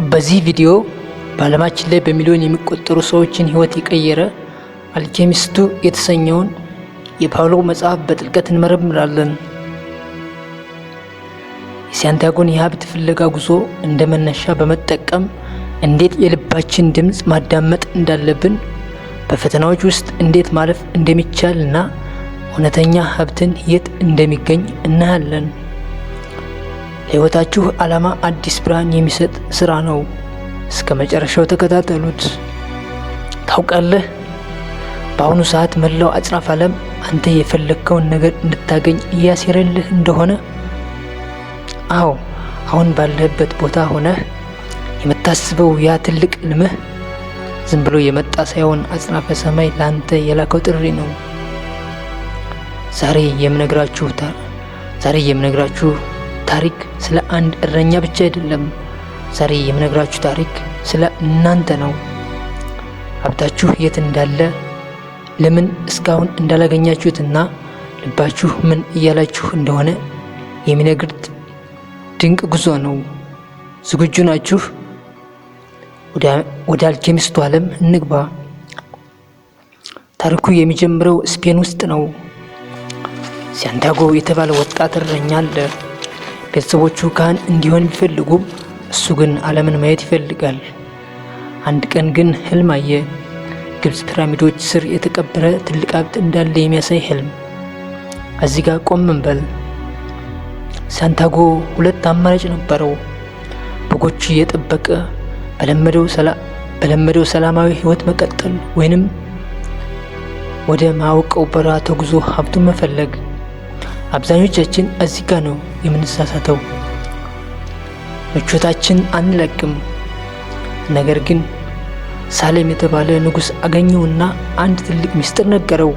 በዚህ ቪዲዮ በዓለማችን ላይ በሚሊዮን የሚቆጠሩ ሰዎችን ሕይወት የቀየረ አልኬሚስቱ የተሰኘውን የፓውሎ መጽሐፍ በጥልቀት እንመረምራለን። የሳንቲያጎን የሀብት ፍለጋ ጉዞ እንደ መነሻ በመጠቀም እንዴት የልባችን ድምፅ ማዳመጥ እንዳለብን፣ በፈተናዎች ውስጥ እንዴት ማለፍ እንደሚቻል እና እውነተኛ ሀብትን የት እንደሚገኝ እናያለን። ለሕይወታችሁ ዓላማ አዲስ ብርሃን የሚሰጥ ሥራ ነው። እስከ መጨረሻው ተከታተሉት። ታውቃለህ፣ በአሁኑ ሰዓት መላው አጽናፈ ዓለም አንተ የፈለግከውን ነገር እንድታገኝ እያሴረልህ እንደሆነ። አዎ፣ አሁን ባለህበት ቦታ ሆነህ የምታስበው ያ ትልቅ ሕልምህ ዝም ብሎ የመጣ ሳይሆን አጽናፈ ሰማይ ለአንተ የላከው ጥሪ ነው። ዛሬ የምነግራችሁ ታሪክ ስለ አንድ እረኛ ብቻ አይደለም። ዛሬ የምነግራችሁ ታሪክ ስለ እናንተ ነው። ሀብታችሁ የት እንዳለ፣ ለምን እስካሁን እንዳላገኛችሁትና ልባችሁ ምን እያላችሁ እንደሆነ የሚነግር ድንቅ ጉዞ ነው። ዝግጁ ናችሁ? ወደ አልኬሚስቱ ዓለም እንግባ። ታሪኩ የሚጀምረው ስፔን ውስጥ ነው። ሳንቲያጎ የተባለ ወጣት እረኛ አለ። ቤተሰቦቹ ካህን እንዲሆን ቢፈልጉም እሱ ግን ዓለምን ማየት ይፈልጋል። አንድ ቀን ግን ህልም አየ። ግብፅ ፒራሚዶች ስር የተቀበረ ትልቅ ሀብት እንዳለ የሚያሳይ ህልም። እዚህ ጋር ቆም እንበል። ሳንቲያጎ ሁለት አማራጭ ነበረው። በጎቹ እየጠበቀ በለመደው ሰላማዊ ህይወት መቀጠል ወይንም ወደ ማወቀው በረሃ ተጉዞ ሀብቱን መፈለግ። አብዛኞቻችን እዚህ ጋር ነው የምንሳሳተው። ምቾታችን አንለቅም። ነገር ግን ሳሌም የተባለ ንጉሥ አገኘውና አንድ ትልቅ ምስጢር ነገረው።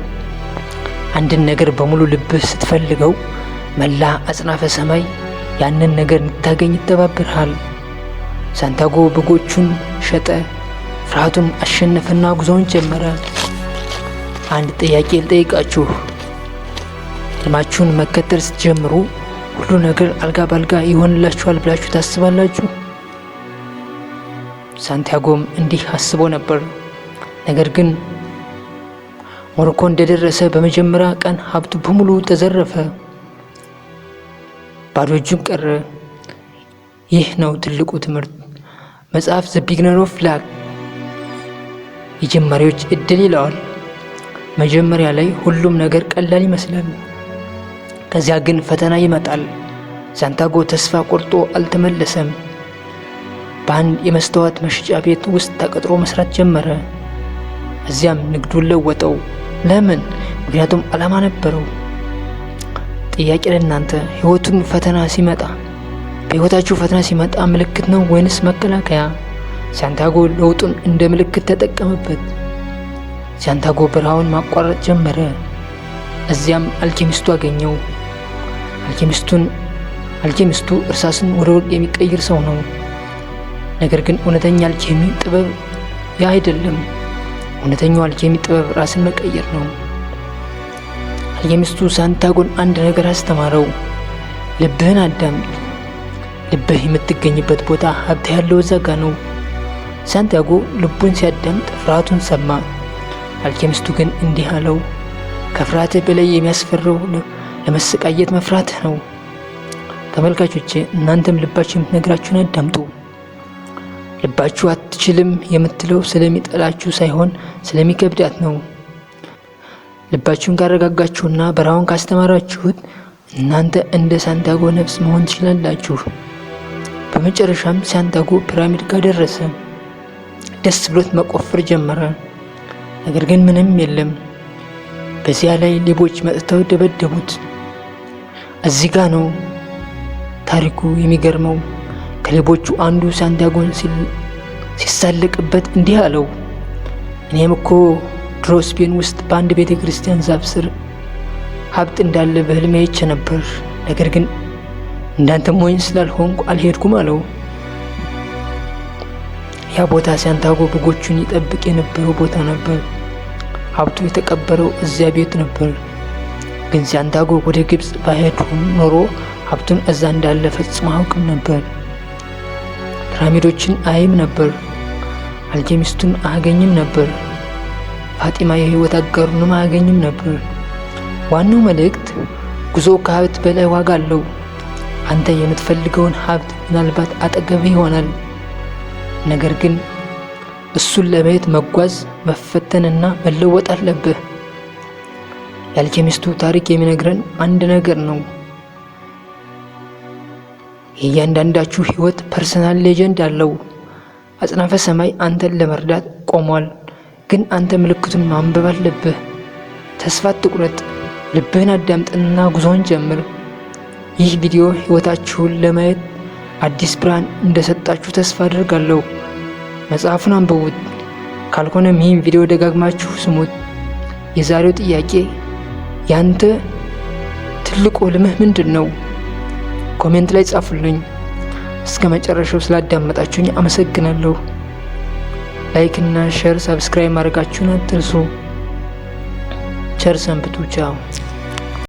አንድን ነገር በሙሉ ልብህ ስትፈልገው መላ አጽናፈ ሰማይ ያንን ነገር እንድታገኝ ይተባበርሃል። ሳንቲያጎ በጎቹን ሸጠ፣ ፍርሃቱን አሸነፈና ጉዞውን ጀመረ። አንድ ጥያቄ ልጠይቃችሁ። ህልማችሁን መከተል ስትጀምሩ ሁሉ ነገር አልጋ ባልጋ ይሆንላችኋል ብላችሁ ታስባላችሁ? ሳንቲያጎም እንዲህ አስቦ ነበር። ነገር ግን ሞሮኮ እንደደረሰ በመጀመሪያ ቀን ሀብቱ በሙሉ ተዘረፈ። ባዶ እጁን ቀረ። ይህ ነው ትልቁ ትምህርት። መጽሐፍ ዘ ቢግነር ኦፍ ላክ የጀማሪዎች እድል ይለዋል። መጀመሪያ ላይ ሁሉም ነገር ቀላል ይመስላል። ከዚያ ግን ፈተና ይመጣል። ሳንቲያጎ ተስፋ ቆርጦ አልተመለሰም። በአንድ የመስታወት መሸጫ ቤት ውስጥ ተቀጥሮ መስራት ጀመረ። እዚያም ንግዱን ለወጠው። ለምን? ምክንያቱም ዓላማ ነበረው። ጥያቄ ለእናንተ፣ በሕይወታችሁ ፈተና ሲመጣ ምልክት ነው ወይንስ መከላከያ? ሳንቲያጎ ለውጡን እንደ ምልክት ተጠቀመበት። ሳንቲያጎ በረሃውን ማቋረጥ ጀመረ። እዚያም አልኬሚስቱ አገኘው። አልኬሚስቱ እርሳስን ወደ ወርቅ የሚቀይር ሰው ነው። ነገር ግን እውነተኛ አልኬሚ ጥበብ ያ አይደለም። እውነተኛው አልኬሚ ጥበብ ራስን መቀየር ነው። አልኬሚስቱ ሳንቲያጎን አንድ ነገር አስተማረው። ልብህን አዳምጥ። ልብህ የምትገኝበት ቦታ ሀብት ያለው እዛ ጋ ነው። ሳንቲያጎ ልቡን ሲያዳምጥ ፍርሃቱን ሰማ። አልኬሚስቱ ግን እንዲህ አለው፣ ከፍርሃትህ በላይ የሚያስፈራው ለመሰቃየት መፍራትህ ነው። ተመልካቾቼ፣ እናንተም ልባችሁ የምትነግራችሁን አዳምጡ። ልባችሁ አትችልም የምትለው ስለሚጠላችሁ ሳይሆን ስለሚከብዳት ነው። ልባችሁን ካረጋጋችሁና በረሃውን ካስተማራችሁት እናንተ እንደ ሳንቲያጎ ነፍስ መሆን ትችላላችሁ። በመጨረሻም ሳንቲያጎ ፒራሚድ ጋር ደረሰ። ደስ ብሎት መቆፈር ጀመረ። ነገር ግን ምንም የለም። በዚያ ላይ ሌቦች መጥተው ደበደቡት። እዚህ ጋ ነው ታሪኩ የሚገርመው። ከሌቦቹ አንዱ ሳንቲያጎን ሲሳለቅበት እንዲህ አለው፣ እኔም እኮ ድሮ ስፔን ውስጥ በአንድ ቤተ ክርስቲያን ዛፍ ስር ሀብት እንዳለ በህልሜ አይቼ ነበር። ነገር ግን እንዳንተ ሞኝ ስላልሆንኩ አልሄድኩም አለው። ያ ቦታ ሳንቲያጎ በጎቹን ይጠብቅ የነበረው ቦታ ነበር። ሀብቱ የተቀበረው እዚያ ቤት ነበር። ግን ሳንቲያጎ ወደ ግብፅ ባሄድ ኖሮ ሀብቱን እዛ እንዳለ ፈጽሞ አያውቅም ነበር። ፒራሚዶችን አያይም ነበር። አልኬሚስቱን አያገኝም ነበር። ፋጢማ የህይወት አጋሩንም አያገኝም ነበር። ዋናው መልእክት ጉዞ ከሀብት በላይ ዋጋ አለው። አንተ የምትፈልገውን ሀብት ምናልባት አጠገብህ ይሆናል። ነገር ግን እሱን ለማየት መጓዝ፣ መፈተንና መለወጥ አለብህ። የአልኬሚስቱ ታሪክ የሚነግረን አንድ ነገር ነው። የእያንዳንዳችሁ ህይወት ፐርሰናል ሌጀንድ አለው። አጽናፈ ሰማይ አንተን ለመርዳት ቆሟል። ግን አንተ ምልክቱን ማንበብ አለብህ። ተስፋ አትቁረጥ። ልብህን አዳምጥና ጉዞውን ጀምር። ይህ ቪዲዮ ህይወታችሁን ለማየት አዲስ ብርሃን እንደሰጣችሁ ተስፋ አድርጋለሁ። መጽሐፉን አንብቡት። ካልሆነም ይህን ቪዲዮ ደጋግማችሁ ስሙት። የዛሬው ጥያቄ ያንተ ትልቁ ህልምህ ምንድን ነው? ኮሜንት ላይ ጻፉልኝ። እስከ መጨረሻው ስላዳመጣችሁኝ አመሰግናለሁ። ላይክ እና ሼር፣ ሰብስክራይብ ማድረጋችሁን አትርሱ። ቸር ሰንብቱ። ቻው።